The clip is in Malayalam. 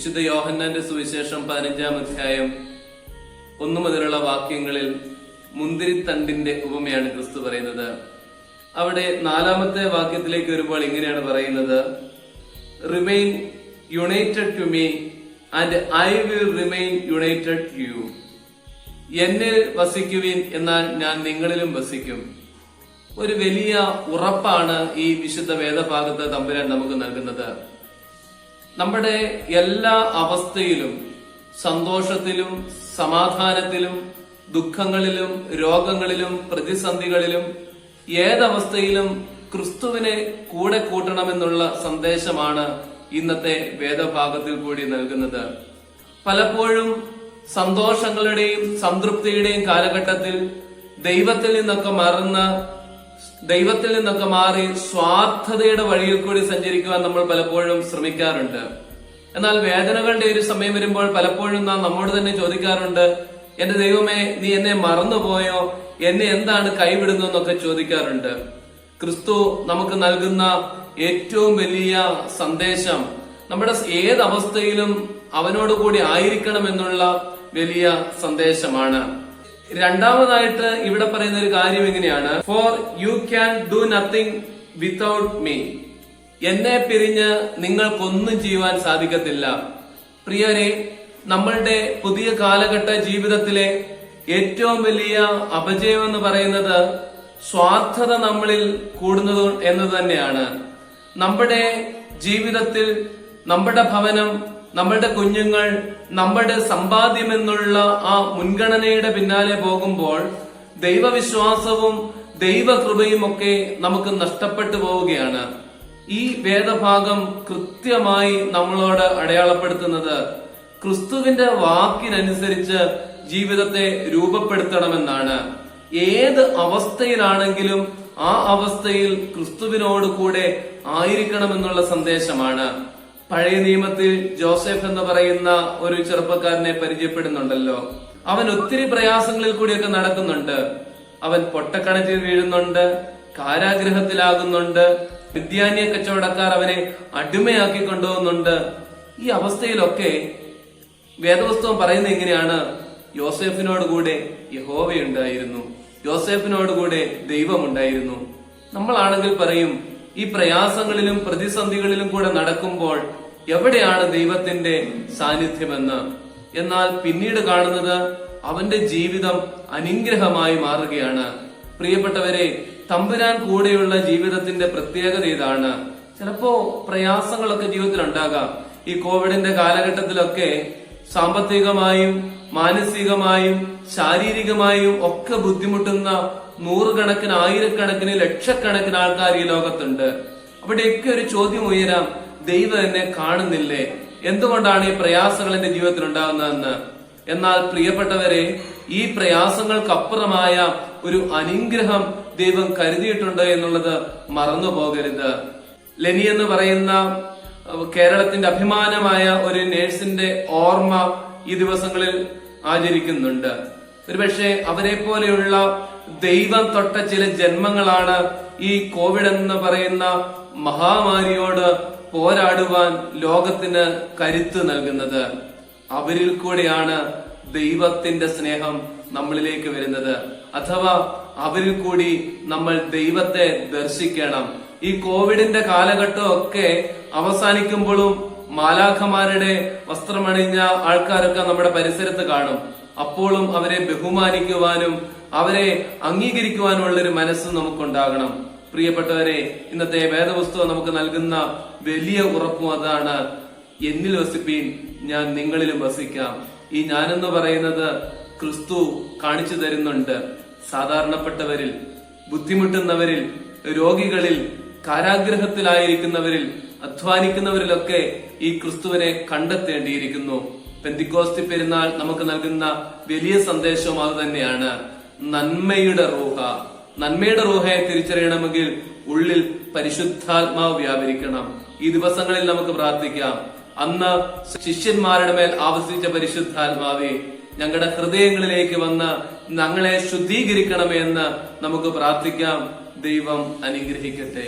വിശുദ്ധ യോഹന്നാന്റെ സുവിശേഷം 15-ാം അധ്യായം 1 മുതലുള്ള വാക്യങ്ങളിൽ മുന്തിരിത്തണ്ടിന്റെ ഉപമയാണ് ക്രിസ്തു പറയുന്നത്. അവിടെ 4-ാമത്തെ വാക്യത്തിലേക്ക് വരുമ്പോൾ ഇങ്ങനെയാണ് പറയുന്നത്: remain united to me and I will remain united to you. എന്നിൽ വസിക്കുവിൻ, എന്നാൽ ഞാൻ നിങ്ങളിലും വസിക്കും. ഒരു വലിയ ഉറപ്പാണ് ഈ വിശുദ്ധ വേദഭാഗത്ത് തമ്പുരാൻ നമുക്ക് നൽകുന്നത്. നമ്മുടെ എല്ലാ അവസ്ഥയിലും, സന്തോഷത്തിലും സമാധാനത്തിലും ദുഃഖങ്ങളിലും രോഗങ്ങളിലും പ്രതിസന്ധികളിലും ഏതവസ്ഥയിലും ക്രിസ്തുവിനെ കൂടെ കൂട്ടണമെന്നുള്ള സന്ദേശമാണ് ഇന്നത്തെ വേദഭാഗത്തിൽ കൂടി നൽകുന്നത്. പലപ്പോഴും സന്തോഷങ്ങളുടെയും സംതൃപ്തിയുടെയും കാലഘട്ടത്തിൽ ദൈവത്തിൽ നിന്നൊക്കെ മാറി സ്വാർത്ഥതയുടെ വഴിയിൽ കൂടി സഞ്ചരിക്കുവാൻ നമ്മൾ പലപ്പോഴും ശ്രമിക്കാറുണ്ട്. എന്നാൽ വേദനകളുടെ ഒരു സമയം വരുമ്പോൾ പലപ്പോഴും നാം നമ്മോട് തന്നെ ചോദിക്കാറുണ്ട്: എന്റെ ദൈവമേ, നീ എന്നെ മറന്നുപോയോ? എന്നെ എന്താണ് കൈവിടുന്നു എന്നൊക്കെ ചോദിക്കാറുണ്ട്. ക്രിസ്തു നമുക്ക് നൽകുന്ന ഏറ്റവും വലിയ സന്ദേശം നമ്മുടെ ഏതവസ്ഥയിലും അവനോട് കൂടി ആയിരിക്കണം എന്നുള്ള വലിയ സന്ദേശമാണ്. രണ്ടാമതായിട്ട് ഇവിടെ പറയുന്ന ഒരു കാര്യം എങ്ങനെയാണ്: for you can do nothing without me. എന്നെ പിരിഞ്ഞ് നിങ്ങൾക്കൊന്നും ചെയ്യുവാൻ സാധിക്കത്തില്ല. പ്രിയരെ, നമ്മളുടെ പുതിയ കാലഘട്ട ജീവിതത്തിലെ ഏറ്റവും വലിയ അപജയം എന്ന് പറയുന്നത് സ്വാർത്ഥത നമ്മളിൽ കൂടുന്നത് എന്നത് തന്നെയാണ്. നമ്മുടെ ജീവിതത്തിൽ നമ്മുടെ ഭവനം, നമ്മളുടെ കുഞ്ഞുങ്ങൾ, നമ്മുടെ സമ്പാദ്യം എന്നുള്ള ആ മുൻഗണനയുടെ പിന്നാലെ പോകുമ്പോൾ ദൈവവിശ്വാസവും ദൈവകൃപയും ഒക്കെ നമുക്ക് നഷ്ടപ്പെട്ടു പോവുകയാണ്. ഈ വേദഭാഗം കൃത്യമായി നമ്മളോട് അടയാളപ്പെടുത്തുന്നത് ക്രിസ്തുവിന്റെ വാക്കിനനുസരിച്ച് ജീവിതത്തെ രൂപപ്പെടുത്തണമെന്നാണ്. ഏത് അവസ്ഥയിലാണെങ്കിലും ആ അവസ്ഥയിൽ ക്രിസ്തുവിനോട് കൂടെ ആയിരിക്കണമെന്നുള്ള സന്ദേശമാണ്. പഴയ നിയമത്തിൽ ജോസഫ് എന്ന് പറയുന്ന ഒരു ചെറുപ്പക്കാരനെ പരിചയപ്പെടുന്നുണ്ടല്ലോ. അവൻ ഒത്തിരി പ്രയാസങ്ങളിൽ കൂടിയൊക്കെ നടക്കുന്നുണ്ട്. അവൻ പൊട്ടക്കണറ്റിൽ വീഴുന്നുണ്ട്, കാരാഗ്രഹത്തിലാകുന്നുണ്ട്, വിദ്യാന്യ കച്ചവടക്കാർ അവനെ അടിമയാക്കി കൊണ്ടുപോകുന്നുണ്ട്. ഈ അവസ്ഥയിലൊക്കെ വേദപുസ്തകം പറയുന്നത് എങ്ങനെയാണ്? യോസേഫിനോട് കൂടെ യഹോവയുണ്ടായിരുന്നു, യോസേഫിനോട് കൂടെ ദൈവമുണ്ടായിരുന്നു. നമ്മളാണെങ്കിൽ പറയും, ഈ പ്രയാസങ്ങളിലും പ്രതിസന്ധികളിലും കൂടെ നടക്കുമ്പോൾ എവിടെയാണ് ദൈവത്തിന്റെ സാന്നിധ്യമെന്ന്. എന്നാൽ പിന്നീട് കാണുന്നത് അവന്റെ ജീവിതം അനുഗ്രഹമായി മാറുകയാണ്. പ്രിയപ്പെട്ടവരെ, തമ്പുരാൻ കൂടെയുള്ള ജീവിതത്തിന്റെ പ്രത്യേകത ഇതാണ്. ചിലപ്പോ പ്രയാസങ്ങളൊക്കെ ജീവിതത്തിൽ ഉണ്ടാകാം. ഈ കോവിഡിന്റെ കാലഘട്ടത്തിലൊക്കെ സാമ്പത്തികമായും മാനസികമായും ശാരീരികമായും ഒക്കെ ബുദ്ധിമുട്ടുന്ന നൂറുകണക്കിന്, ആയിരക്കണക്കിന്, ലക്ഷക്കണക്കിന് ആൾക്കാർ ഈ ലോകത്തുണ്ട്. അവിടെയൊക്കെ ഒരു ചോദ്യം ഉയരാം: ദൈവം എന്നെ കാണുന്നില്ലേ? എന്തുകൊണ്ടാണ് ഈ പ്രയാസങ്ങൾ എന്റെ ജീവിതത്തിൽ ഉണ്ടാകുന്നതെന്ന്. എന്നാൽ പ്രിയപ്പെട്ടവരെ, ഈ പ്രയാസങ്ങൾക്കപ്പുറമായ ഒരു അനുഗ്രഹം ദൈവം കരുതിയിട്ടുണ്ട് എന്നുള്ളത് മറന്നു പോകരുത്. ലെനി എന്ന് പറയുന്ന കേരളത്തിന്റെ അഭിമാനമായ ഒരു നേഴ്സിന്റെ ഓർമ്മ ഈ ദിവസങ്ങളിൽ ആചരിക്കുന്നുണ്ട്. ഒരുപക്ഷെ അവരെ പോലെയുള്ള ദൈവം തൊട്ട ചില ജന്മങ്ങളാണ് ഈ കോവിഡ് എന്ന് പറയുന്ന മഹാമാരിയോട് പോരാടുവാൻ ലോകത്തിന് കരുത്ത് നൽകുന്നത്. അവരിൽ കൂടെയാണ് ദൈവത്തിന്റെ സ്നേഹം നമ്മളിലേക്ക് വരുന്നത്. അഥവാ അവരിൽ കൂടി നമ്മൾ ദൈവത്തെ ദർശിക്കണം. ഈ കോവിഡിന്റെ കാലഘട്ടമൊക്കെ അവസാനിക്കുമ്പോഴും മാലാഖമാരുടെ വസ്ത്രമണിഞ്ഞ ആൾക്കാരൊക്കെ നമ്മുടെ പരിസരത്ത് കാണും. അപ്പോഴും അവരെ ബഹുമാനിക്കുവാനും അവരെ അംഗീകരിക്കുവാനുള്ള ഒരു മനസ്സ് നമുക്കുണ്ടാകണം. പ്രിയപ്പെട്ടവരെ, ഇന്നത്തെ വേദപുസ്തകം നമുക്ക് നൽകുന്ന വലിയ ഉറപ്പും അതാണ്: എന്നിൽ വസിപ്പീൻ, ഞാൻ നിങ്ങളിലും വസിക്കാം. ഈ ഞാനെന്ന് പറയുന്നത് ക്രിസ്തു കാണിച്ചു തരുന്നുണ്ട്. സാധാരണപ്പെട്ടവരിൽ, ബുദ്ധിമുട്ടുന്നവരിൽ, രോഗികളിൽ, കാരാഗ്രഹത്തിലായിരിക്കുന്നവരിൽ, അധ്വാനിക്കുന്നവരിലൊക്കെ ഈ ക്രിസ്തുവിനെ കണ്ടെത്തേണ്ടിയിരിക്കുന്നു. പെന്തിക്കോസ്തി പെരുന്നാൾ നമുക്ക് നൽകുന്ന വലിയ സന്ദേശവും അത് തന്നെയാണ്. നന്മയുടെ റൂഹയെ തിരിച്ചറിയണമെങ്കിൽ ഉള്ളിൽ പരിശുദ്ധാത്മാവ് വ്യാപരിക്കണം. ഈ ദിവസങ്ങളിൽ നമുക്ക് പ്രാർത്ഥിക്കാം: അന്ന് ശിഷ്യന്മാരുടെ മേൽ ആവസിച്ച പരിശുദ്ധാത്മാവേ, ഞങ്ങളുടെ ഹൃദയങ്ങളിലേക്ക് വന്ന് ഞങ്ങളെ ശുദ്ധീകരിക്കണമേ എന്ന് നമുക്ക് പ്രാർത്ഥിക്കാം. ദൈവം അനുഗ്രഹിക്കട്ടെ.